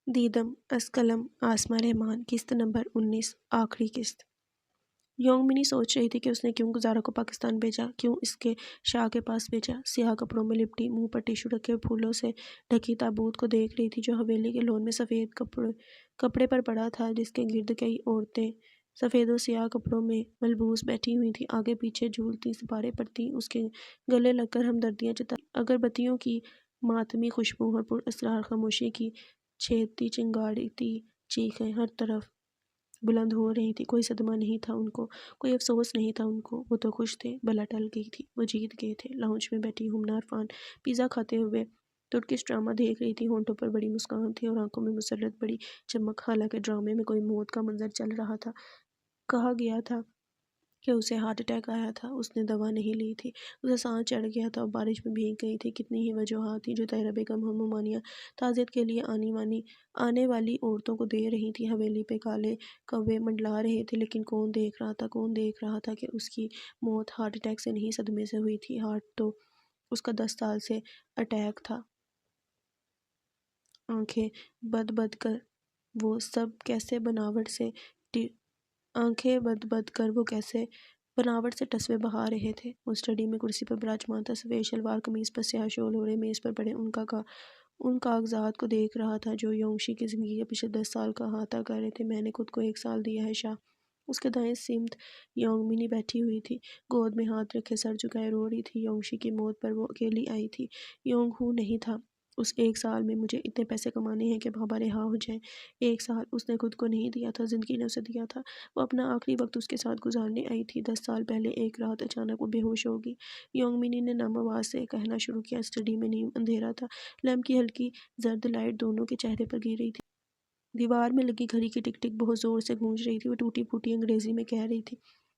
دیدم از قلم آسماں رحمان قسط نمبر 19 آخری قسط۔ یونگ منی سوچ رہی تھی کہ اس نے کیوں گزارا کو پاکستان بھیجا، کیوں اس کے شاہ کے پاس بھیجا۔ سیاہ کپڑوں میں لپٹی، منہ پر ٹیشو رکھے پھولوں سے ڈھکی تابوت کو دیکھ رہی تھی جو حویلی کے لون میں سفید کپڑے پر پڑا تھا، جس کے گرد کئی عورتیں سفید و سیاہ کپڑوں میں ملبوس بیٹھی ہوئی تھیں، آگے پیچھے جھولتی سپارے پڑتی اس کے گلے لگ کر ہمدردیاں جتاتی، اگربتیوں کی ماتمی خوشبو اور پر اسرار خاموشی کی چھیدتی چنگاڑتی چیخیں ہر طرف بلند ہو رہی تھی۔ کوئی صدمہ نہیں تھا ان کو، کوئی افسوس نہیں تھا ان کو، وہ تو خوش تھے، بلا ٹل گئی تھی، وہ جیت گئے تھے۔ لاؤنج میں بیٹھی ہمنار فان پیزا کھاتے ہوئے ترکش ڈرامہ دیکھ رہی تھی، ہونٹوں پر بڑی مسکان تھی اور آنکھوں میں مسرت بڑی چمک، حالانکہ ڈرامے میں کوئی موت کا منظر چل رہا تھا۔ کہا گیا تھا کہ اسے ہارٹ اٹیک آیا تھا، اس نے دوا نہیں لی تھی، اسے سانس چڑھ گیا تھا، وہ بارش میں بھیگ گئی تھی۔ کتنی ہی وجوہات تھیں جو طاہرہ بیگم ممانعہ تعزیت کے لیے آنے والی عورتوں کو دے رہی تھی۔ حویلی پہ کالے کوے منڈلا رہے تھے، لیکن کون دیکھ رہا تھا کہ اس کی موت ہارٹ اٹیک سے نہیں صدمے سے ہوئی تھی۔ ہارٹ تو اس کا 10 سال سے اٹیک تھا۔ آنکھیں بد بد کر وہ کیسے بناوٹ سے ٹسوے بہا رہے تھے۔ وہ اسٹڈی میں کرسی پر براجمان تھا، سفید شلوار قمیض پر سیاہ شال اوڑھے میز پر پڑے ان کاغذات کو دیکھ رہا تھا جو یونگشی کی زندگی کے پچھلے 10 سال کا احاطہ کر رہے تھے۔ میں نے خود کو 1 سال دیا ہے شاہ۔ اس کے دائیں سمت یونگ منی بیٹھی ہوئی تھی، گود میں ہاتھ رکھے سر جھکائے رو رہی تھی۔ یونگشی کی موت پر وہ اکیلی آئی تھی۔ یونگ ہو نہیں تھا۔ اس 1 سال میں مجھے اتنے پیسے کمانے ہیں کہ بابا رہا ہو جائیں۔ 1 سال اس نے خود کو نہیں دیا تھا، زندگی نے اسے دیا تھا۔ وہ اپنا آخری وقت اس کے ساتھ گزارنے آئی تھی۔ 10 سال پہلے ایک رات اچانک وہ بے ہوش ہو گئی۔ یونگ منی نے نم آواز سے کہنا شروع کیا۔ اسٹڈی میں نیم اندھیرا تھا، لیمپ کی ہلکی زرد لائٹ دونوں کے چہرے پر گر رہی تھی۔ دیوار میں لگی گھڑی کی ٹک ٹک بہت زور سے گونج رہی تھی۔ وہ ٹوٹی پھوٹی انگریزی میں کہہ رہی تھی۔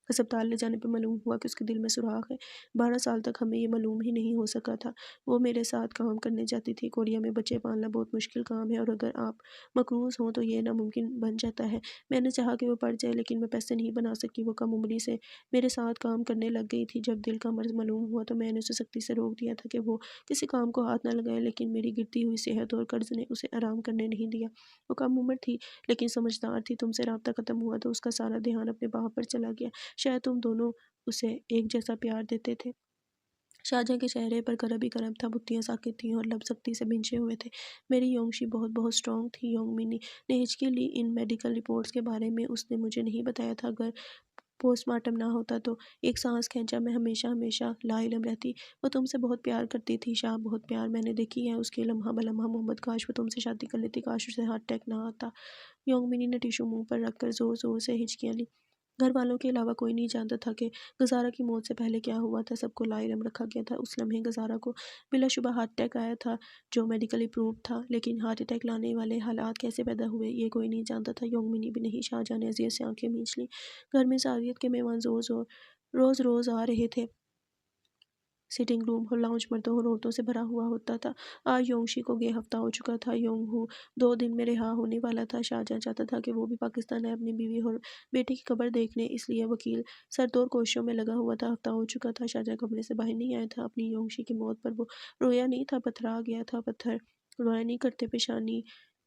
ہسپتال لے جانے پر معلوم ہوا کہ اس کے دل میں سوراخ ہے۔ 12 سال تک ہمیں یہ معلوم ہی نہیں ہو سکا تھا۔ وہ میرے ساتھ کام کرنے جاتی تھی۔ کوریا میں بچے پالنا بہت مشکل کام ہے اور اگر آپ مقروض ہوں تو یہ ناممکن بن جاتا ہے۔ میں نے چاہا کہ وہ پڑھ جائے لیکن میں پیسے نہیں بنا سکی۔ وہ کم عمری سے میرے ساتھ کام کرنے لگ گئی تھی۔ جب دل کا مرض معلوم ہوا تو میں نے اسے سختی سے روک دیا تھا کہ وہ کسی کام کو ہاتھ نہ لگائے، لیکن میری گرتی ہوئی صحت اور قرض نے اسے آرام کرنے نہیں دیا۔ وہ کم عمر تھی لیکن سمجھدار تھی۔ تم سے رابطہ ختم ہوا تو اس کا سارا دھیان اپنے باپ پر چلا گیا۔ شاید تم دونوں اسے ایک جیسا پیار دیتے تھے۔ شاہجہاں کے چہرے پر کرب ہی کرب تھا، بھتیاں ساکت تھیں اور لب سختی سے بھنچے ہوئے تھے۔ میری یونگشی بہت بہت سٹرونگ تھی۔ یونگ منی نے ہچکی لی۔ ان میڈیکل رپورٹس کے بارے میں اس نے مجھے نہیں بتایا تھا۔ اگر پوسٹ مارٹم نہ ہوتا تو ایک سانس کھینچا میں ہمیشہ لا علم رہتی۔ وہ تم سے بہت پیار کرتی تھی شاہ، بہت پیار۔ میں نے دیکھی ہے اس کی لمحہ بلمحہ محبت۔ کاش وہ تم سے شادی کر لیتی، کاش اسے ہارٹ اٹیک نہ آتا۔ یونگ منی نے ٹیشو منہ پر رکھ کر زور زور سے ہچکیاں لی۔ گھر والوں کے علاوہ کوئی نہیں جانتا تھا کہ گزارا کی موت سے پہلے کیا ہوا تھا۔ سب کو لا علم رکھا گیا تھا۔ اس لمحے گزارا کو بلا شبہ ہارٹ اٹیک آیا تھا جو میڈیکلی پرووڈ تھا، لیکن ہارٹ اٹیک لانے والے حالات کیسے پیدا ہوئے یہ کوئی نہیں جانتا تھا۔ یونگ منی بھی نہیں۔ شاہجہاں نے اذیت سے آنکھیں مینچ لیں۔ گھر میں سعادت کے مہمان روز آ رہے تھے۔ سٹنگ روم اور لاؤنج مردوں اور عورتوں سے بھرا ہوا ہوتا تھا۔ آج یونگشی کو یہ ہفتہ ہو چکا تھا۔ یونگ ہو 2 دن میں رہا ہونے والا تھا۔ شاہجہاں چاہتا تھا کہ وہ بھی پاکستان آئے اپنی بیوی اور بیٹے کی قبر دیکھنے، اس لیے وکیل سرتور کوششوں میں لگا ہوا تھا۔ ہفتہ ہو چکا تھا، شاہجہاں کمرے سے باہر نہیں آیا تھا۔ اپنی یونگشی کی موت پر وہ رویا نہیں تھا، پتھرا گیا تھا۔ پتھر رویا نہیں کرتے،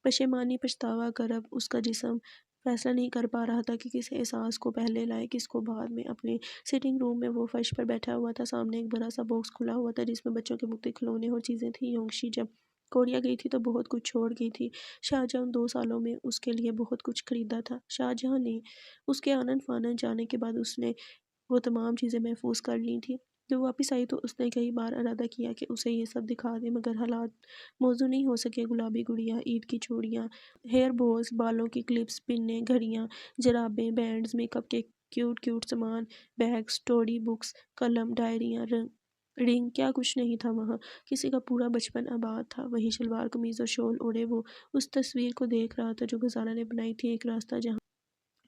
پشیمانی، پچھتاوا، کرب۔ اس کا جسم فیصلہ نہیں کر پا رہا تھا کہ کس احساس کو پہلے لائے، کس کو بعد میں۔ اپنے سٹنگ روم میں وہ فرش پر بیٹھا ہوا تھا۔ سامنے ایک بڑا سا باکس کھلا ہوا تھا جس میں بچوں کے مختلف کھلونے اور چیزیں تھیں۔ یونگشی جب کوریا گئی تھی تو بہت کچھ چھوڑ گئی تھی۔ شاہجہاں ان 2 سالوں میں اس کے لیے بہت کچھ خریدا تھا۔ شاہجہاں نے اس کے آنن فانن جانے کے بعد اس نے وہ تمام چیزیں محفوظ کر لی تھیں۔ جب واپس آئی تو اس نے کئی بار ارادہ کیا کہ اسے یہ سب دکھا دے، مگر حالات موزوں نہیں ہو سکے۔ گلابی گڑیا، عید کی چوڑیاں، ہیئر بوز، بالوں کی کلپس، پنیں، گھڑیاں، جرابیں، بینڈز، میک اپ کے کیوٹ سامان، بیگ، سٹوری بکس، قلم، ڈائریاں، رنگ، کیا کچھ نہیں تھا وہاں۔ کسی کا پورا بچپن آباد تھا۔ وہی شلوار قمیض اور شال اوڑھے وہ اس تصویر کو دیکھ رہا تھا جو گزارا نے بنائی تھی، ایک راستہ جہاں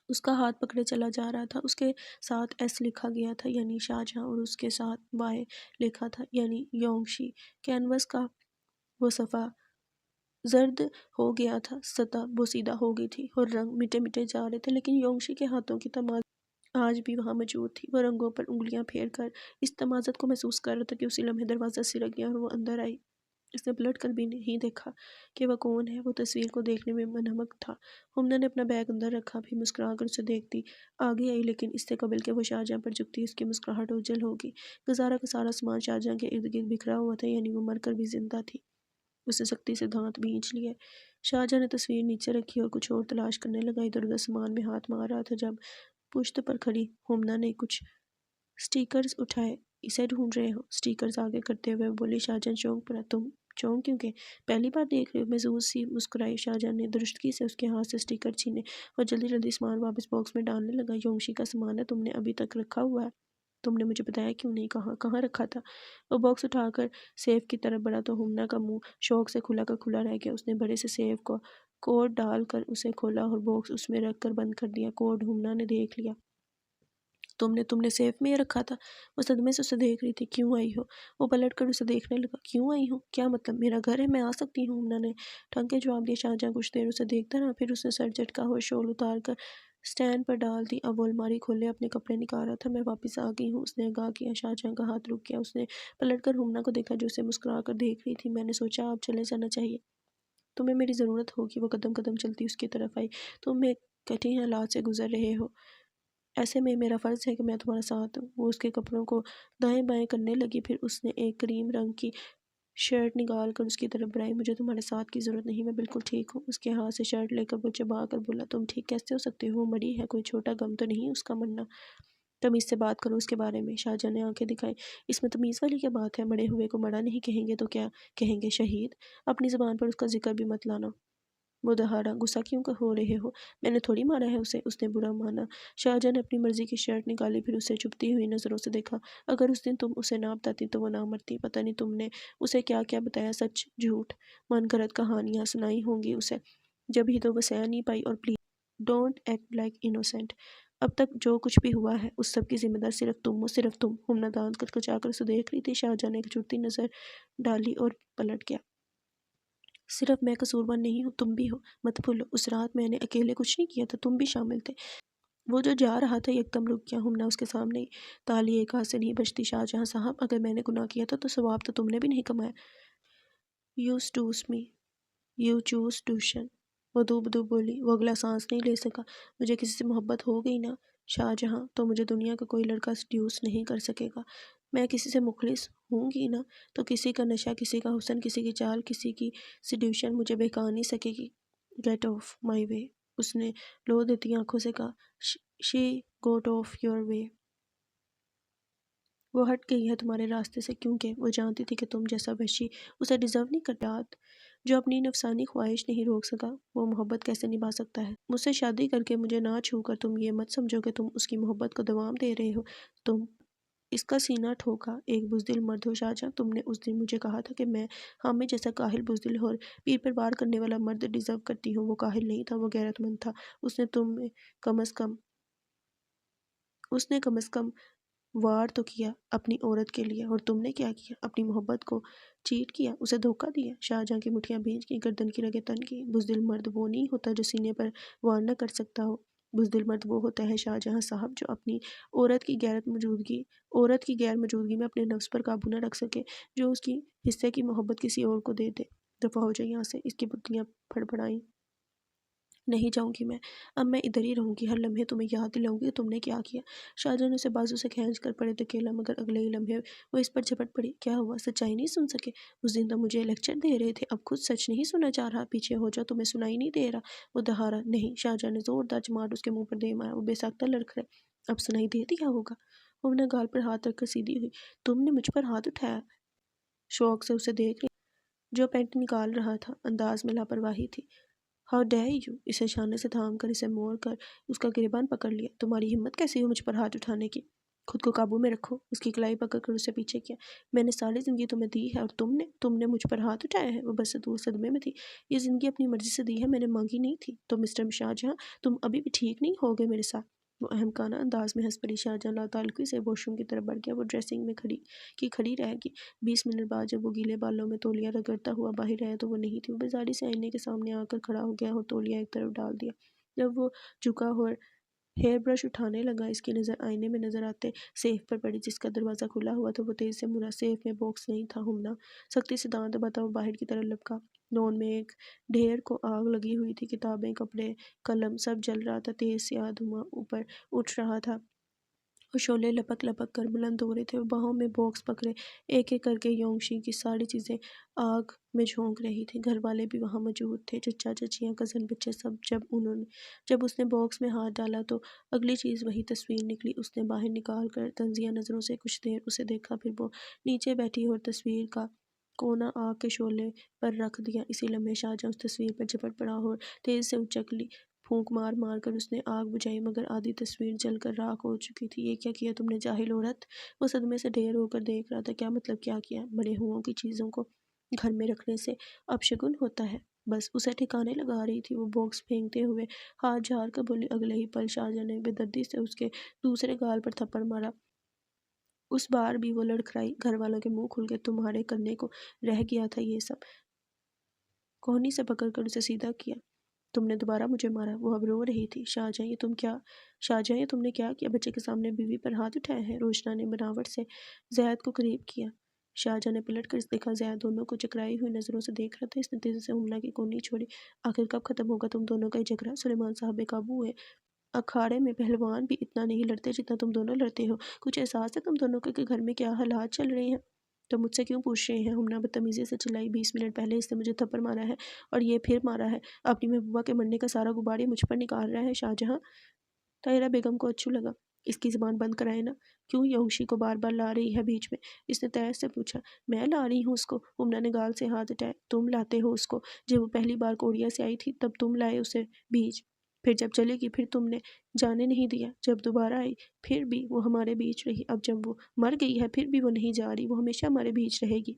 اس کا ہاتھ پکڑے چلا جا رہا تھا۔ اس کے ساتھ ایس لکھا گیا تھا یعنی شاہجہاں، اور اس کے ساتھ وائی لکھا تھا یعنی یونگشی۔ کینوس کا وہ صفحہ زرد ہو گیا تھا، سطح بوسیدہ ہو گئی تھی اور رنگ مٹے جا رہے تھے، لیکن یونگشی کے ہاتھوں کی تمازت آج بھی وہاں موجود تھی۔ وہ رنگوں پر انگلیاں پھیر کر اس تمازت کو محسوس کر رہا تھا کہ اسی لمحے دروازہ سرک گیا اور وہ اندر آئی۔ اس نے پلٹ کر بھی نہیں دیکھا کہ وہ کون ہے۔ وہ تصویر کو دیکھنے میں منہمک تھا۔ ہمنا نے اپنا بیگ اندر رکھا، پھر مسکرا کر اسے دیکھتی آگے آئی، لیکن اس سے قبل کہ وہ شاہجہاں پر جھکتی اس کی مسکراہٹ اوجھل ہو گئی۔ گزارا کا سارا سامان شاہجہاں کے ارد گرد بکھرا ہوا تھا، یعنی وہ مر کر بھی زندہ تھی۔ اس نے سختی سے دانت بھینچ لیے۔ شاہجہاں نے تصویر نیچے رکھی اور کچھ اور تلاش کرنے لگا، ادھر ادھر سامان میں ہاتھ مار رہا تھا جب پشت پر کھڑی ہمنا نے کچھ سٹیکرز اٹھائے۔ اسے ڈھونڈ رہے ہو؟ سٹیکرز آگے کرتے ہوئے بولی۔ شاہجہاں چونک پڑا۔ تم چونک کیونکہ پہلی بار دیکھ رہے ہو؟ محظوظ سی مسکرائی۔ شاہجہاں نے درستگی سے اس کے ہاتھ سے سٹیکر چھینے اور جلدی جلدی سامان واپس باکس میں ڈالنے لگا۔ یونگشی کا سامان ہے، تم نے ابھی تک رکھا ہوا ہے؟ تم نے مجھے بتایا کیوں نہیں؟ کہاں رکھا تھا؟ وہ باکس اٹھا کر سیف کی طرف بڑھا تو ہمنا کا منہ شوق سے کھلا کا کھلا رہ گیا۔ اس نے بڑے سے سیف کو کوڈ ڈال کر اسے کھولا اور باکس اس میں رکھ کر بند کر دیا۔ کوڈ ہمنا نے دیکھ لیا۔ تم نے سیف میں یہ رکھا تھا؟ وہ صدمے سے اسے دیکھ رہی تھی۔ کیوں آئی ہو؟ وہ پلٹ کر اسے دیکھنے لگا۔ کیوں آئی ہوں؟ کیا مطلب؟ میرا گھر ہے، میں آ سکتی ہوں، ہمنا نے ٹھنگ کے جواب دیا۔ شاہجہاں کچھ دیر اسے دیکھتا رہا، پھر اس نے سر جھٹکا اور شال اتار کر سٹینڈ پر ڈال دی۔ اب وہ الماری کھولے اپنے کپڑے نکال رہا تھا۔ میں واپس آ گئی ہوں، اس نے آگاہ کیا۔ شاہجہاں کا ہاتھ رک گیا۔ اس نے پلٹ کر ہمنا کو دیکھا جو اسے مسکرا کر دیکھ رہی تھی۔ میں نے سوچا اب چلے جانا چاہیے، تمہیں میری ضرورت ہوگی۔ وہ قدم قدم چلتی اس کی طرف آئی۔ تم ایک کٹھن حالات سے گزر رہے ہو، ایسے میں میرا فرض ہے کہ میں تمہارا ساتھ دوں۔ وہ اس کے کپڑوں کو دائیں بائیں کرنے لگی، پھر اس نے ایک کریم رنگ کی شرٹ نکال کر اس کی طرف بڑھائی۔ مجھے تمہارے ساتھ کی ضرورت نہیں، میں بالکل ٹھیک ہوں۔ اس کے ہاتھ سے شرٹ لے کر وہ چبا کر بولا۔ تم ٹھیک کیسے ہو سکتے ہو؟ وہ مری ہے، کوئی چھوٹا غم تو نہیں اس کا مرنا؟ تمیز سے بات کرو اس کے بارے میں۔ شاہجہاں نے آنکھیں دکھائی۔ اس میں تمیز والی کیا بات ہے؟ مرے ہوئے کو مرا نہیں کہیں گے تو کیا کہیں گے؟ شہید۔ اپنی زبان پر اس کا ذکر بھی مت لانا۔ وہ دہاڑا۔ غصہ کیوں ہو رہے ہو؟ میں نے تھوڑی مارا ہے اسے، اس نے برا مانا۔ شاہجہاں نے اپنی مرضی کی شرٹ نکالی، پھر اسے چبھتی ہوئی نظروں سے دیکھا۔ اگر اس دن تم اسے نہ بتاتی تو وہ نہ مرتی۔ پتہ نہیں تم نے اسے کیا کیا بتایا، سچ جھوٹ، من گھڑت کہانیاں سنائی ہوں گی اسے، جب ہی تو وہ سہ نہیں پائی۔ اور please don't act like innocent. اب تک جو کچھ بھی ہوا ہے اس سب کی ذمہ دار صرف تم ہو، صرف تم۔ ہمنا دانت کچکچا کر اسے دیکھ رہی تھی۔ شاہجہاں نے ایک چڑھتی نظر ڈالی اور پلٹ گیا۔ صرف میں قصوروار نہیں ہوں، تم بھی ہو۔ مت بھولو، اس رات میں نے اکیلے کچھ نہیں کیا تھا، تم بھی شامل تھے۔ وہ جو جا رہا تھا یکدم رک گیا۔ ہمنا اس کے سامنے تالی ایک ہاتھ سے نہیں بجتی۔ شاہجہاں صاحب، اگر میں نے گناہ کیا تھا تو ثواب تو تم نے بھی نہیں کمایا۔ یو سٹوس می، یو چوز ٹیوشن۔ وہ دو بدو بولی۔ وہ اگلا سانس نہیں لے سکا۔ مجھے کسی سے محبت ہو گئی نا شاہجہاں، تو مجھے دنیا کا کوئی لڑکا سیڈیوس نہیں کر سکے گا۔ میں کسی سے مخلص ہوں گی نا تو کسی کا نشہ، کسی کا حسن، کسی کی چال، کسی کی سیڈیوشن مجھے بہکا نہیں سکے گی۔ گیٹ آف مائی وے، اس نے لو دیتی آنکھوں سے کہا۔ شی گوٹ آف یور وے۔ وہ ہٹ گئی ہے تمہارے راستے سے کیونکہ وہ جانتی تھی کہ تم جیسا وحشی اسے ڈیزرو نہیں کرتا۔ جو اپنی نفسانی خواہش نہیں روک سکا وہ محبت کیسے نبھا سکتا ہے؟ مجھ سے شادی کر کے مجھے نہ چھو کر تم یہ مت سمجھو کہ تم اس کی محبت کو دوام دے رہے ہو۔ تم اس کا سینہ ٹھوکا ایک بزدل مرد ہو شاہجہاں۔ تم نے اس دن مجھے کہا تھا کہ میں حامد جیسا کاہل، بزدل اور پیر پر وار کرنے والا مرد ڈیزرو کرتی ہوں۔ وہ کاہل نہیں تھا، وہ غیرت مند تھا۔ اس نے کم از کم وار تو کیا اپنی عورت کے لیے، اور تم نے کیا کیا؟ اپنی محبت کو چیٹ کیا، اسے دھوکہ دیا۔ شاہجہاں کی مٹھیاں بھیج گئیں، گردن کی رگیں تن گئیں۔ بزدل مرد وہ نہیں ہوتا جو سینے پر وار نہ کر سکتا ہو۔ بزدل مرد وہ ہوتا ہے شاہجہاں صاحب جو اپنی عورت کی غیر موجودگی میں اپنے نفس پر قابو نہ رکھ سکے، جو اس کی حصے کی محبت کسی اور کو دے دے۔ دفع ہو جائے یہاں سے۔ اس کی پتلیاں پھڑپڑائیں۔ نہیں جاؤں گی میں، اب میں ادھر ہی رہوں گی، ہر لمحے تمہیں یاد دلاؤں گی کہ تم نے کیا کیا۔ شاہجہاں نے اسے بازو سے کھینچ کر پڑے دھکیلا، مگر اگلے ہی لمحے وہ اس پر جھپٹ پڑی۔ کیا ہوا؟ سچائی نہیں سن سکے؟ اس دن تو مجھے لیکچر دے رہے تھے، اب خود سچ نہیں سنا چاہ رہا؟ پیچھے ہو جاؤ، تمہیں سنائی نہیں دے رہا؟ وہ دہارا۔ نہیں، شاہجہاں نے زوردار چماٹ اس کے منہ پر دے مارا۔ وہ بے ساختہ لڑکھڑے۔ اب سنائی دے دیا ہوگا؟ وہ اپنے گال پر ہاتھ رکھ کر سیدھی ہوئی۔ تم نے مجھ پر ہاتھ اٹھایا؟ شوق سے اسے دیکھ رہی جو پینٹ نکال رہا تھا، انداز میں لاپرواہی تھی۔ How dare you! اسے شانے سے تھام کر اسے موڑ کر اس کا گریبان پکڑ لیا۔ تمہاری ہمت کیسی ہو مجھ پر ہاتھ اٹھانے کی؟ خود کو قابو میں رکھو۔ اس کی کلائی پکڑ کر اسے پیچھے کیا۔ میں نے ساری زندگی تمہیں دی ہے اور تم نے مجھ پر ہاتھ اٹھایا ہے؟ وہ بس سے دور صدمے میں تھی۔ یہ زندگی اپنی مرضی سے دی ہے، میں نے مانگی نہیں تھی۔ تو مسٹر شاہجہاں، تم ابھی بھی ٹھیک نہیں ہوگے میرے ساتھ؟ وہ احمقانہ انداز میں ہنس پڑی۔ شاہجہاں لاتعلقی سے واش روم کی طرف بڑھ گیا۔ وہ ڈریسنگ میں کھڑی رہ گئی۔ 20 منٹ بعد جب وہ گیلے بالوں میں تولیہ رگڑتا ہوا باہر آیا تو وہ نہیں تھی۔ وہ بیزاری سے آئینے کے سامنے آ کر کھڑا ہو گیا اور تولیہ ایک طرف ڈال دیا۔ جب وہ جھکا اور ہیئر برش اٹھانے لگا۔ اس کی نظر آئینے میں نظر آتے سیف پر پڑی جس کا دروازہ کھلا ہوا تھا۔ وہ تیز سے مڑا، سیف میں باکس نہیں تھا۔ ہمنا سختی سے دانت دباتا وہ باہر کی طرف لپکا۔ لون میں ایک ڈھیر کو آگ لگی ہوئی تھی، کتابیں، کپڑے، قلم سب جل رہا تھا۔ تیز سیاہ دھواں اوپر اٹھ رہا تھا اور شعلے لپک لپک کر بلند ہو رہے تھے۔ وہ باہوں میں باکس پکڑے ایک ایک کر کے یونگشی کی ساری چیزیں آگ میں جھونک رہی تھی۔ گھر والے بھی وہاں موجود تھے، چچا چچیاں، کزن، بچے سب۔ جب اس نے باکس میں ہاتھ ڈالا تو اگلی چیز وہی تصویر نکلی۔ اس نے باہر نکال کر طنزیہ نظروں سے کچھ دیر اسے دیکھا، پھر وہ نیچے بیٹھی اور تصویر کا کونا آگ کے شعلے پر رکھ دیا۔ اسی لمحے شاہجہاں اس تصویر پر جھپٹ پڑا اور تیز سے اچکلی پھونک مار مار کر اس نے آگ بجھائی، مگر آدھی تصویر جل کر راکھ ہو چکی تھی۔ یہ کیا کیا تم نے جاہل عورت؟ وہ صدمے سے ڈھیر ہو کر دیکھ رہا تھا۔ کیا مطلب کیا کیا؟ بڑے ہوں کی چیزوں کو گھر میں رکھنے سے اپشگن ہوتا ہے؟ بس اسے ٹھکانے لگا رہی تھی۔ وہ باکس پھینکتے ہوئے ہاتھ جھاڑ کر بولی۔ اگلے ہی پل شاہجہاں نے بے دردی سے اس کے دوسرے گال پر تھپڑ مارا۔ اس بار بھی وہ لڑکھڑائی۔ گھر والوں کے منہ کھل گئے۔ تمہارے کرنے کو رہ گیا تھا یہ سب۔ کوہنی سے پکڑ کر اسے سیدھا کیا۔ تم نے دوبارہ مجھے مارا۔ وہ اب رو رہی تھی۔ شاہجہاں یہ تم نے کیا کیا؟ بچے کے سامنے بیوی پر ہاتھ اٹھائے ہیں؟ روشنا نے بناوٹ سے زید کو قریب کیا۔ شاہجہاں نے پلٹ کر دیکھا، زید دونوں کو چکرائی ہوئی نظروں سے دیکھ رہا تھا۔ اس نے تیزی سے ہمنا کی کوہنی چھوڑی۔ آخر کب ختم ہوگا تم دونوں کا یہ جھگڑا؟ سلیمان صاحب بے قابو ہوئے۔ اکھاڑے میں پہلوان بھی اتنا نہیں لڑتے جتنا تم دونوں لڑتے ہو۔ کچھ احساس ہے تم دونوں کو کہ گھر میں کیا حالات چل رہے ہیں؟ تم مجھ سے کیوں پوچھ رہے ہیں؟ ہمنا بدتمیزی سے چلائی۔ 20 منٹ پہلے اس نے مجھے تھپڑ مارا ہے اور یہ پھر مارا ہے۔ اپنی محبوبہ کے مرنے کا سارا غبار یہ مجھ پر نکال رہا ہے۔ شاہجہاں طاہرہ بیگم کو اچھو لگا۔ اس کی زبان بند کرائے نا۔ کیوں یونگشی کو بار بار لا رہی ہے بیچ میں؟ اس نے تیش سے پوچھا۔ میں لا رہی ہوں اس کو؟ ہمنا نے گال سے ہاتھ ہٹائے۔ تم لاتے ہو اس کو؟ جب وہ پہلی بار کوریا سے آئی تھی تب تم لائے اسے بیچ، پھر جب چلی گئی پھر تم نے جانے نہیں دیا، جب دوبارہ آئی پھر بھی وہ ہمارے بیچ رہی، اب جب وہ مر گئی ہے پھر بھی وہ نہیں جا رہی، وہ ہمیشہ ہمارے بیچ رہے گی،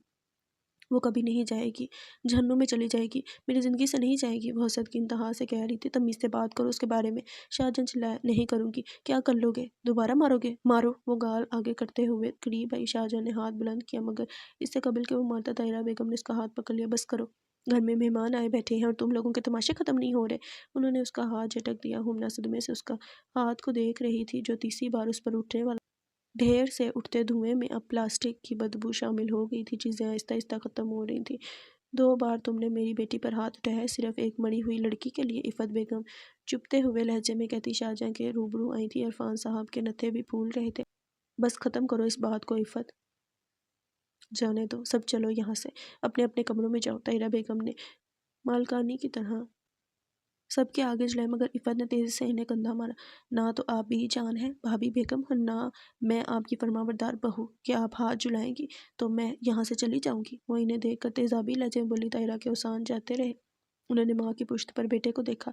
وہ کبھی نہیں جائے گی، جہنم میں چلی جائے گی، میری زندگی سے نہیں جائے گی۔ وہ حسد کی انتہا سے کہہ رہی تھی۔ تمیز سے بات کرو اس کے بارے میں۔ شاہجہاں چلایا۔ نہیں کروں گی۔ کیا کر لو گے؟ دوبارہ مارو گے؟ مارو۔ وہ گال آگے کرتے ہوئے قریب آئی۔ شاہجہاں نے ہاتھ بلند کیا مگر اس سے قبل کہ وہ مارتا طاہرہ بیگم نے اس کا ہاتھ پکڑ لیا۔ بس کرو، گھر میں مہمان آئے بیٹھے ہیں اور تم لوگوں کے تماشے ختم نہیں ہو رہے۔ انہوں نے اس کا ہاتھ جھٹک دیا۔ ہمنا صدمے سے اس کا ہاتھ کو دیکھ رہی تھی جو تیسری بار اس پر اٹھنے والا ڈھیر سے اٹھتے دھوئیں میں اب پلاسٹک کی بدبو شامل ہو گئی تھی۔ چیزیں آہستہ آہستہ ختم ہو رہی تھیں۔ 2 بار تم نے میری بیٹی پر ہاتھ اٹھایا صرف ایک مری ہوئی لڑکی کے لیے؟ عفت بیگم چپتے ہوئے لہجے میں کہتی۔ شاہجہاں کے روبرو آئی تھی۔ عرفان صاحب کے نتھے بھی پھول رہے تھے۔ بس ختم کرو اس بات کو عفت، جانے دو سب، چلو یہاں سے، اپنے اپنے کمروں میں جاؤ۔ طاہرہ بیگم نے مالکانی کی طرح سب کے آگے جلائے مگر عفت نے تیزی سے انہیں کندھا مارا۔ نہ تو آپ بھی جان ہیں بھابی بیگم اور نہ میں آپ کی فرمانبردار بہو کہ آپ ہاتھ جلائیں گی تو میں یہاں سے چلی جاؤں گی۔ وہ انہیں دیکھ کر تیزابی لہجے میں بولی۔ طاہرہ کے اوسان جاتے رہے۔ انہوں نے ماں کی پشت پر بیٹے کو دیکھا۔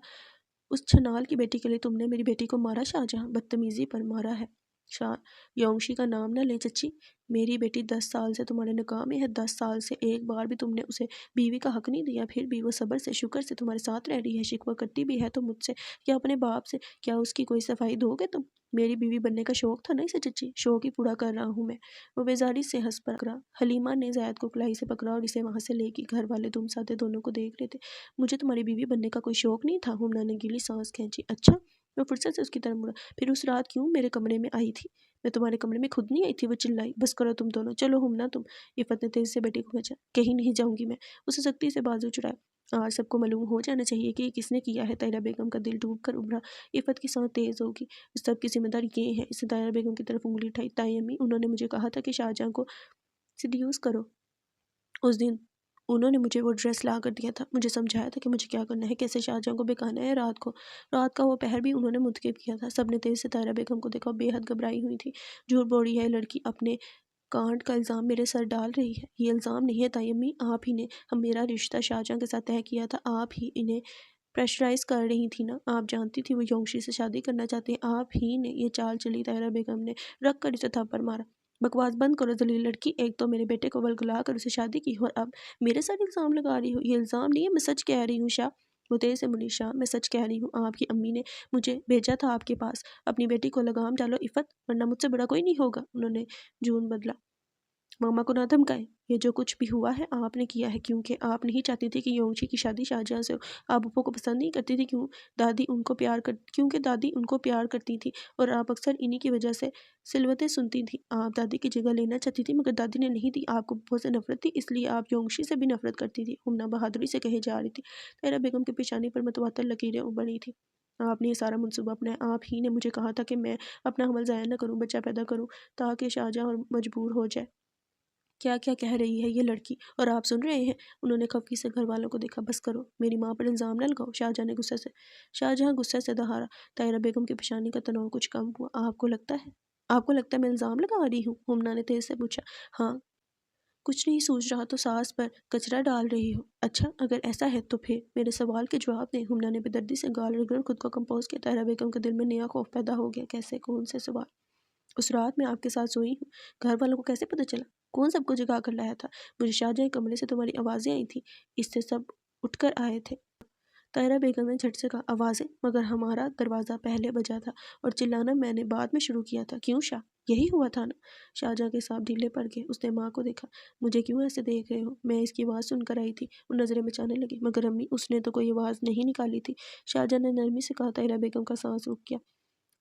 اس چھنال کی بیٹی کے لیے تم نے میری بیٹی کو مارا شاہجہاں؟ بدتمیزی پر مارا ہے۔ یونگشی کا نام نہ لیں چچی، میری بیٹی 10 سال سے تمہارے نکاح میں ہے، 10 سال سے ایک بار بھی تم نے اسے بیوی کا حق نہیں دیا، پھر بھی وہ صبر سے شکر سے تمہارے ساتھ رہ رہی ہے، شکوہ کرتی بھی ہے تو مجھ سے یا اپنے باپ سے، کیا اس کی کوئی صفائی دو گے تم؟ میری بیوی بننے کا شوق تھا نا اسے چچی، شوق ہی پورا کر رہا ہوں میں۔ وہ بیزاری سے ہنس پکڑا۔ حلیمہ نے زید کو کلائی سے پکڑا اور اسے وہاں سے لے گئی۔ گھر والے تم ساتھے دونوں کو دیکھ رہے تھے۔ مجھے تمہاری بیوی بننے کا کوئی شوق نہیں تھا۔ ہمنا نے گیلی سانس کھینچی۔ اچھا؟ وہ فرصت سے اس کی طرف مڑا۔ پھر اس رات کیوں میرے کمرے میں آئی تھی؟ میں تمہارے کمرے میں خود نہیں آئی تھی؟ وہ چلائی۔ بس کرو تم دونوں، چلو ہمنا تم۔ عفت نے تیزی سے بیٹی کو کھینچا۔ کہیں نہیں جاؤں گی میں۔ اسے سختی سے بازو چڑھایا۔ آج سب کو معلوم ہو جانا چاہیے کہ یہ کس نے کیا ہے۔ طاہرہ بیگم کا دل ڈوب کر ابھرا۔ عفت کی سانس تیز ہوگی۔ اس سب کی ذمہ دار یہ ہے۔ اس نے طاہرہ بیگم کی طرف انگلی اٹھائی۔ تائی امی، انہوں نے مجھے کہا تھا کہ شاہجہاں کو سیڈیوس کرو۔ اس دن انہوں نے مجھے وہ ڈریس لا کر دیا تھا، مجھے سمجھایا تھا کہ مجھے کیا کرنا ہے، کیسے شاہجہاں کو بہکانا ہے۔ رات کا وہ پہر بھی انہوں نے منتخب کیا تھا۔ سب نے تیزی سے طاہرہ بیگم کو دیکھا۔ وہ بے حد گھبرائی ہوئی تھی۔ جھوٹ بول رہی ہے لڑکی، اپنے کانڈ کا الزام میرے سر ڈال رہی ہے۔ یہ الزام نہیں ہے تائی امی، آپ ہی نے میرا رشتہ شاہجہاں کے ساتھ طے کیا تھا، آپ ہی انہیں پریشرائز کر رہی تھی نا، آپ جانتی تھی وہ یونگشی سے شادی کرنا چاہتے ہیں، آپ ہی نے یہ چال چلی۔ طاہرہ بیگم نے رکھ کر اسے تھپڑ مارا۔ بکواس بند کرو ذلیل لڑکی، ایک تو میرے بیٹے کو ولگلا کر اسے شادی کی اور اب میرے ساتھ الزام لگا رہی ہو۔ یہ الزام نہیں ہے، میں سچ کہہ رہی ہوں شاہ۔ وہ تیز سے بولی۔ شاہ میں سچ کہہ رہی ہوں، آپ کی امی نے مجھے بھیجا تھا آپ کے پاس۔ اپنی بیٹی کو لگام ڈالو عفت، ورنہ مجھ سے بڑا کوئی نہیں ہوگا۔ انہوں نے جون بدلا۔ ماما کو نہ دھمکائے۔ یہ جو کچھ بھی ہوا ہے آپ نے کیا ہے، کیونکہ آپ نہیں چاہتی تھی کہ یونشی کی شادی شاہجہاں سے ہو۔ آپ ابو کو پسند نہیں کرتی تھی کیونکہ دادی ان کو پیار کرتی تھی اور آپ اکثر انہی کی وجہ سے سلوتیں سنتی تھی۔ آپ دادی کی جگہ لینا چاہتی تھی مگر دادی نے نہیں دی۔ آپ کو ابو سے نفرت تھی، اس لیے آپ یونشی سے بھی نفرت کرتی تھی۔ ہمنا بہادری سے کہے جا رہی تھی۔ طاہرہ بیگم کی پیشانی پر متواتر لکیریں ابھری تھیں۔ آپ نے یہ سارا منصوبہ اپنایا۔ آپ ہی نے مجھے کہا تھا کہ میں اپنا حمل ضائع نہ کروں، بچہ پیدا کروں تاکہ شاہجہاں مجبور ہو جائے۔ کیا کیا کہہ رہی ہے یہ لڑکی، اور آپ سن رہے ہیں؟ انہوں نے خفگی سے گھر والوں کو دیکھا۔ بس کرو، میری ماں پر الزام نہ لگاؤ، شاہجہاں غصے سے دہارا۔ طاہرہ بیگم کی پیشانی کا تناؤ کچھ کم ہوا۔ آپ کو لگتا ہے میں الزام لگا رہی ہوں؟ ہمنا نے تیز سے پوچھا۔ ہاں، کچھ نہیں سوچ رہا تو ساس پر کچرا ڈال رہی ہو۔ اچھا، اگر ایسا ہے تو پھر میرے سوال کے جواب دیں۔ ہمنا نے بے دردی سے گال رگڑ خود کو کمپوز کیا۔ طاہرہ بیگم کے دل میں نیا خوف پیدا ہو گیا۔ کیسے؟ کون سے سوال؟ اس رات میں آپ کے ساتھ سوئی ہوں، گھر والوں کو کیسے پتہ چلا؟ کون سب کو جگا کر لایا تھا؟ مجھے شاہجہاں کمرے سے تمہاری آوازیں آئی تھیں، اس سے سب اٹھ کر آئے تھے۔ طاہرہ بیگم نے جھٹ سے کہا۔ آوازیں؟ مگر ہمارا دروازہ پہلے بجا تھا اور چلانا میں نے بعد میں شروع کیا تھا۔ کیوں شاہ؟ یہی ہوا تھا نا؟ شاہجہاں کے سانپ ڈھیلے پڑ گئے۔ اس نے ماں کو دیکھا۔ مجھے کیوں ایسے دیکھ رہے ہو؟ میں اس کی آواز سن کر آئی تھی۔ وہ نظریں بچانے لگی۔ مگر امی، اس نے تو کوئی آواز نہیں نکالی تھی، شاہجہاں نے نرمی سے کہا۔ طاہرہ بیگم کا سانس رک گیا۔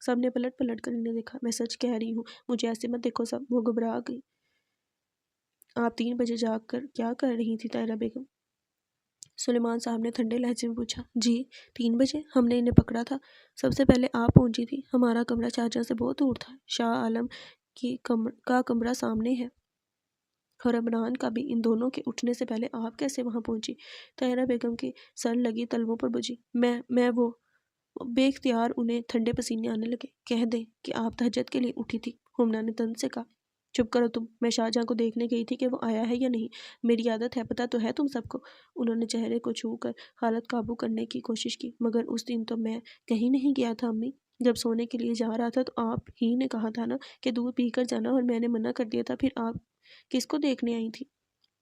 سب نے پلٹ پلٹ کر انہیں دیکھا۔ میں سچ کہہ رہی ہوں، مجھے ایسے مت دیکھو سب۔ وہ گھبرا گئی۔ آپ 3 بجے جاگ کر کیا کر رہی تھی طاہرہ بیگم؟ سلیمان صاحب نے ٹھنڈے لہجے میں پوچھا۔ جی 3 بجے ہم نے انہیں پکڑا تھا، سب سے پہلے آپ پہنچی تھی۔ ہمارا کمرہ شاہجہاں سے بہت دور تھا، شاہ عالم کا کمرہ سامنے ہے، اور عمران کا بھی۔ ان دونوں کے اٹھنے سے پہلے آپ کیسے وہاں پہنچی؟ طاہرہ بیگم کی سر لگی تلووں پر بجھی۔ میں وہ بے اختیار انہیں ٹھنڈے پسینے آنے لگے۔ کہہ دیں کہ آپ تہجد کے لیے اٹھی تھی، ہمنا نے طنز سے کہا۔ چپ کرو تم، میں شاہجہاں کو دیکھنے گئی تھی کہ وہ آیا ہے یا نہیں، میری عادت ہے، پتہ تو ہے تم سب کو۔ انہوں نے چہرے کو چھو کر حالت قابو کرنے کی کوشش کی۔ مگر اس دن تو میں کہیں نہیں گیا تھا امی، جب سونے کے لیے جا رہا تھا تو آپ ہی نے کہا تھا نا کہ دودھ پی کر جانا، اور میں نے منع کر دیا تھا، پھر آپ کس کو دیکھنے آئی تھی؟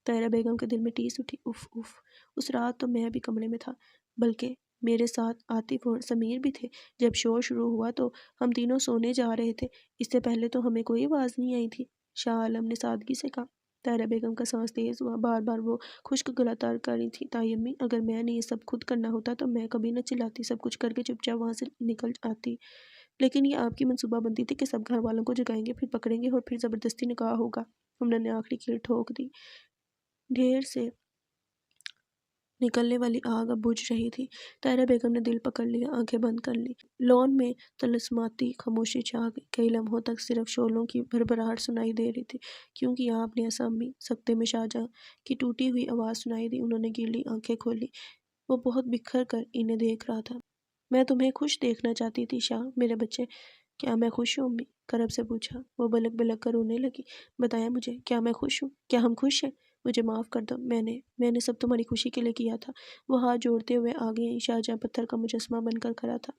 طاہرہ بیگم کے دل میں ٹیس اٹھی۔ اف اف، اس رات تو میں بھی کمرے میں تھا، بلکہ میرے ساتھ عاطف اور سمیر بھی تھے۔ جب شور شروع ہوا تو ہم تینوں سونے جا رہے تھے، اس سے پہلے تو ہمیں کوئی آواز نہیں آئی تھی، شاہ عالم نے سادگی سے کہا۔ طاہرہ بیگم کا سانس تیز ہوا، بار بار وہ خشک گلا تار کر رہی تھی۔ تائی امی، اگر میں نے یہ سب خود کرنا ہوتا تو میں کبھی نہ چلاتی، سب کچھ کر کے چپ چاپ وہاں سے نکل آتی، لیکن یہ آپ کی منصوبہ بندی تھی کہ سب گھر والوں کو جگائیں گے، پھر پکڑیں گے اور پھر زبردستی نکاح ہوگا۔ ہم نے آخری کیل ٹھوک دی۔ ڈھیر سے نکلنے والی آگ اب بجھ رہی تھی۔ طاہرہ بیگم نے دل پکڑ لیا، آنکھیں بند کر لیں۔ لون میں طلسماتی خاموشی چھا گئی۔ کئی لمحوں تک صرف شعلوں کی بھربھراہٹ سنائی دے رہی تھی۔ کیوں کیا آپ نے ایسا امی؟ سکتے میں شاہجہاں کی ٹوٹی ہوئی آواز سنائی دی۔ انہوں نے گیلی آنکھیں کھولی۔ وہ بہت بکھر کر انہیں دیکھ رہا تھا۔ میں تمہیں خوش دیکھنا چاہتی تھی شاہ، میرے بچے۔ کیا میں خوش ہوں امی؟ کرب سے پوچھا۔ وہ بلک بلک کر رونے لگی۔ بتائیں مجھے، کیا میں خوش ہوں؟ کیا ہم خوش ہیں؟ مجھے معاف کر دو، میں نے سب تمہاری خوشی کے لیے کیا تھا۔ وہ ہاتھ جوڑتے ہوئے آگے آئی۔ شاہجہاں پتھر کا مجسمہ بن کر کھڑا تھا،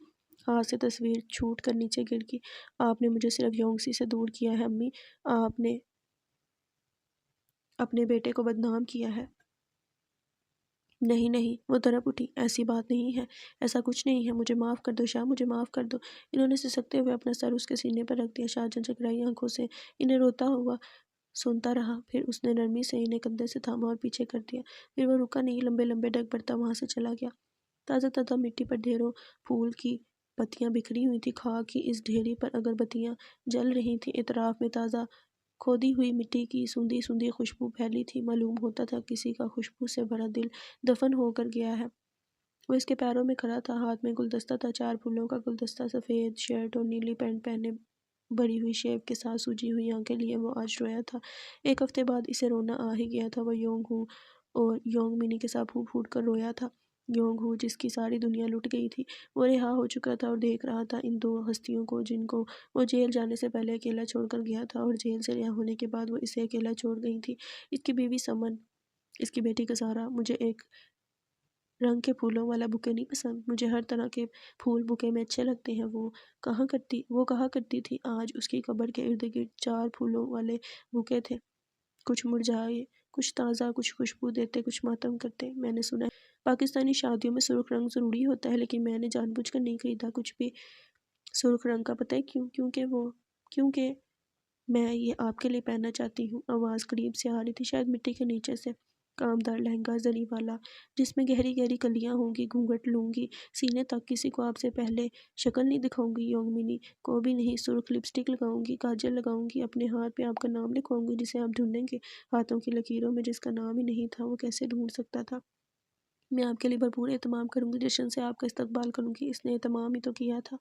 ہاتھ سے تصویر چھوٹ کر نیچے گر گئی۔ آپ نے مجھے صرف یونسی سے دور کیا ہے امی، آپ نے اپنے بیٹے کو بدنام کیا ہے۔ نہیں نہیں، وہ تڑپ اٹھی۔ ایسی بات نہیں ہے، ایسا کچھ نہیں ہے، مجھے معاف کر دو شاہ، مجھے معاف کر دو۔ انہوں نے سسکتے ہوئے اپنا سر اس کے سینے پر رکھ دیا۔ شاہجہاں جگرائی آنکھوں سے انہیں روتا ہوا سنتا رہا، پھر اس نے نرمی سے انہیں کندھے سے تھاما اور پیچھے کر دیا۔ پھر وہ رکا نہیں، لمبے لمبے ڈگ بڑھتا وہاں سے چلا گیا۔ تازہ تازہ مٹی پر ڈھیروں پھول کی پتیاں بکھری ہوئی تھیں۔ خاک کی اس ڈھیری پر اگر بتیاں جل رہی تھیں، اطراف میں تازہ کھودی ہوئی مٹی کی سوندھی سوندھی خوشبو پھیلی تھی۔ معلوم ہوتا تھا کسی کا خوشبو سے بھرا دل دفن ہو کر گیا ہے۔ وہ اس کے پیروں میں کھڑا تھا، ہاتھ میں گلدستہ تھا، 4 پھولوں کا گلدستہ۔ سفید شرٹ اور نیلی پینٹ پہنے، بڑی ہوئی شیو کے ساتھ سوجی ہوئی آنکھیں لیے وہ آج رویا تھا۔ 1 ہفتے بعد اسے رونا آ ہی گیا تھا۔ وہ یونگ ہو اور یونگ منی کے ساتھ پھوٹ پھوٹ کر رویا تھا۔ یونگ ہو جس کی ساری دنیا لٹ گئی تھی، وہ رہا ہو چکا تھا اور دیکھ رہا تھا ان 2 ہستیوں کو جن کو وہ جیل جانے سے پہلے اکیلا چھوڑ کر گیا تھا، اور جیل سے رہا ہونے کے بعد وہ اسے اکیلا چھوڑ گئی تھی۔ اس کی بیوی سمن، اس کی بیٹی کسارا۔ مجھے ایک رنگ کے پھولوں والا بوکے نہیں پسند، مجھے ہر طرح کے پھول بوکے میں اچھے لگتے ہیں۔ وہ کہا کرتی تھی۔ آج اس کی قبر کے ارد گرد 4 پھولوں والے بوکے تھے، کچھ مرجھائے، کچھ تازہ، کچھ خوشبو دیتے، کچھ ماتم کرتے۔ میں نے سنا ہے پاکستانی شادیوں میں سرخ رنگ ضروری ہوتا ہے، لیکن میں نے جان بوجھ کر نہیں خریدا کچھ بھی سرخ رنگ کا۔ پتہ ہے کیوں؟ کیونکہ میں یہ آپ کے لیے پہننا چاہتی ہوں۔ آواز قریب سے آ رہی تھی، شاید مٹی کے نیچے سے۔ کامدار لہنگا زری والا جس میں گہری گہری کلیاں ہوں گی، گھونگھٹ لوں گی سینے تک، کسی کو آپ سے پہلے شکل نہیں دکھاؤں گی یوگمنی کو بھی نہیں، سرخ لپسٹک لگاؤں گی، کاجل لگاؤں گی، اپنے ہاتھ پہ آپ کا نام لکھواؤں گی جسے آپ ڈھونڈیں گے، ہاتھوں کی لکیروں میں جس کا نام ہی نہیں تھا وہ کیسے ڈھونڈ سکتا تھا۔ میں آپ کے لیے بھرپور اہتمام کروں گی، جشن سے آپ کا استقبال کروں گی۔ اس نے اہتمام ہی تو کیا تھا،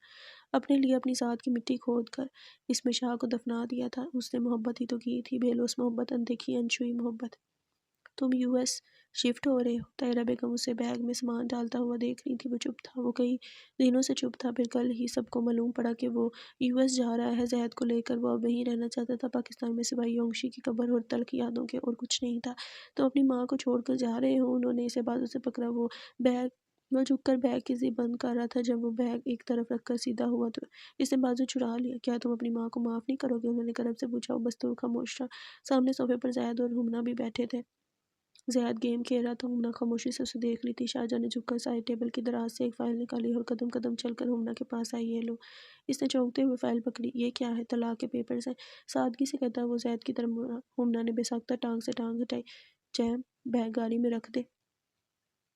اپنے لیے اپنی ذات کی مٹی کھود کر اس میں شاہ کو دفنا دیا تھا۔ اس نے محبت ہی تو کی تھی، بے لوث محبت، اندیکھی انچوئی محبت۔ تم یو ایس شفٹ ہو رہے ہو؟ طاہرہ بیگم اسے بیگ میں سامان ڈالتا ہوا دیکھ رہی تھی۔ وہ چپ تھا، وہ کئی دنوں سے چپ تھا، پھر کل ہی سب کو معلوم پڑا کہ وہ یو ایس جا رہا ہے زید کو لے کر۔ وہ اب وہیں رہنا چاہتا تھا، پاکستان میں سوائے یونگشی کی قبر اور تلخ یادوں کے اور کچھ نہیں تھا۔ تم اپنی ماں کو چھوڑ کر جا رہے ہو؟ انہوں نے اسے بازو سے پکڑا، وہ جھک کر بیگ کی زپ بند کر رہا تھا۔ جب وہ بیگ ایک طرف رکھ کر سیدھا ہوا تو اس نے بازو چھڑا لیا۔ کیا تم اپنی ماں کو معاف نہیں کرو گے؟ انہوں نے کرب سے پوچھا۔ وہ بس خاموش رہا۔ سامنے صوفے پر زید اور ہمنا بھی بیٹھے تھے۔ زید گیم کھیل رہا تھا، ہمنا خاموشی سے اسے دیکھ رہی تھی۔ شاہجہاں نے جھک کر سائڈ ٹیبل کی دراز سے ایک فائل نکالی اور قدم قدم چل کر ہمنا کے پاس آئی۔ یہ لو۔ اس نے چونکتے ہوئے فائل پکڑی۔ یہ کیا ہے؟ طلاق کے پیپرز ہیں، سادگی سے کہتا وہ زید کی طرف مڑا۔ ہمنا نے بے ساختہ ٹانگ سے ٹانگ ہٹائی۔ جیم، بیگ گاڑی میں رکھ دے۔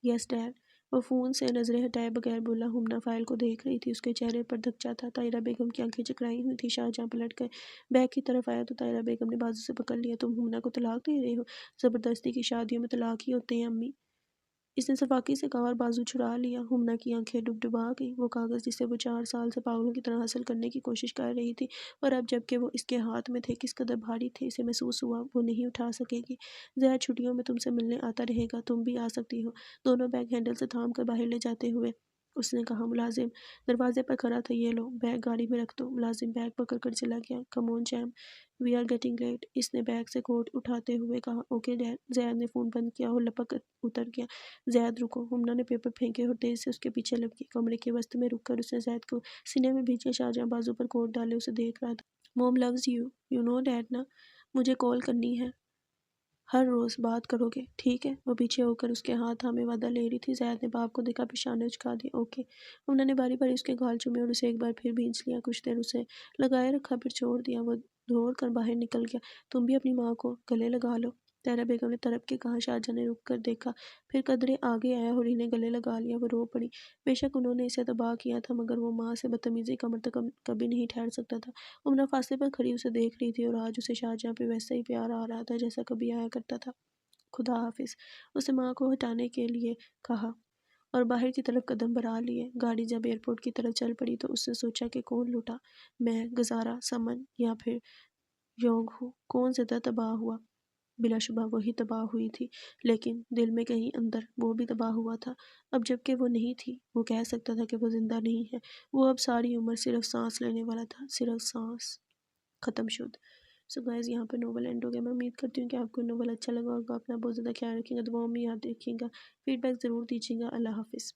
یس ڈیڈ۔ وہ فون سے نظریں ہٹائے بغیر بولا۔ ہمنا فائل کو دیکھ رہی تھی، اس کے چہرے پر دھچا تھا۔ طاہرہ بیگم کی آنکھیں چکرائی ہوئی تھیں۔ شاہجہاں پلٹ کر بیگ کی طرف آیا تو طاہرہ بیگم نے بازو سے پکڑ لیا۔ تم ہمنا کو طلاق دے رہے ہو؟ زبردستی کی شادیوں میں طلاق ہی ہوتے ہیں امی، اس نے صفاقی سے کہا اور بازو چھڑا لیا۔ ہمنا کی آنکھیں ڈبڈبا گئیں۔ وہ کاغذ جسے وہ 4 سال سے پاگلوں کی طرح حاصل کرنے کی کوشش کر رہی تھی اور اب جب کہ وہ اس کے ہاتھ میں تھے کس قدر بھاری تھے، اسے محسوس ہوا وہ نہیں اٹھا سکے گی۔ زید چھٹیوں میں تم سے ملنے آتا رہے گا، تم بھی آ سکتی ہو۔ دونوں بیگ ہینڈل سے تھام کر باہر لے جاتے ہوئے اس نے کہا۔ ملازم دروازے پر کھڑا تھا۔ یہ لو، بیگ گاڑی میں رکھ دو۔ ملازم بیگ پکڑ کر چلا گیا۔ کم آن جیم، وی آر گیٹنگ لیٹ، اس نے بیگ سے کوٹ اٹھاتے ہوئے کہا۔ Okay dead. زید نے فون بند کیا اور لپک کر اتر گیا۔ زید رکو۔ ہمنا نے پیپر پھینکے اور تیز سے اس کے پیچھے لپکی۔ کمرے کے وسط میں رک کر اس نے زید کو سینے میں بھیجا۔ شاہجہاں بازو پر کوٹ ڈالے اسے دیکھ رہا تھا۔ Mom loves you, you know dad نا، مجھے کال کرنی ہے، ہر روز بات کرو گے، ٹھیک ہے؟ وہ پیچھے ہو کر اس کے ہاتھ تھامے وعدہ لے رہی تھی۔ زید نے باپ کو دیکھا، پیشانے اچکا دیا۔ اوکے۔ ہمنا نے باری باری اس کے گال چومے اور اسے ایک بار پھر بھینچ لیا۔ کچھ دیر اسے لگائے رکھا، پھر چھوڑ دیا۔ وہ دوڑ کر باہر نکل گیا۔ تم بھی اپنی ماں کو گلے لگا لو، طاہرہ بیگم نے تڑپ کے کہا۔ شاہجہاں نے رک کر دیکھا، پھر قدرے آگے آیا اور انہیں گلے لگا لیا۔ وہ رو پڑی۔ بے شک انہوں نے اسے تباہ کیا تھا، مگر وہ ماں سے بدتمیزی کا مرتکب کبھی نہیں ٹھہر سکتا تھا۔ ہمنا فاصلے پر کھڑی اسے دیکھ رہی تھی اور آج اسے شاہجہاں پہ ویسا ہی پیار آ رہا تھا جیسا کبھی آیا کرتا تھا۔ خدا حافظ، اس نے ماں کو ہٹانے کے لیے کہا اور باہر کی طرف قدم بڑھا لیے۔ گاڑی جب ایئرپورٹ کی طرف چل پڑی تو اس نے سوچا کہ کون لوٹا، میں، گزارا، سمن یا پھر یونگ ہو؟ کون زیادہ تباہ ہوا؟ بلا شبہ وہی تباہ ہوئی تھی، لیکن دل میں کہیں اندر وہ بھی تباہ ہوا تھا۔ اب جب کہ وہ نہیں تھی، وہ کہہ سکتا تھا کہ وہ زندہ نہیں ہے۔ وہ اب ساری عمر صرف سانس لینے والا تھا، صرف سانس۔ ختم شد۔ سو گائز، یہاں پر ناول اینڈ ہو گیا۔ میں امید کرتی ہوں کہ آپ کو ناول اچھا لگا ہوگا۔ اپنا بہت زیادہ خیال رکھیں گا، دعاؤں میں یاد رکھیں گا، فیڈ بیک ضرور دیجیے گا۔ اللہ حافظ۔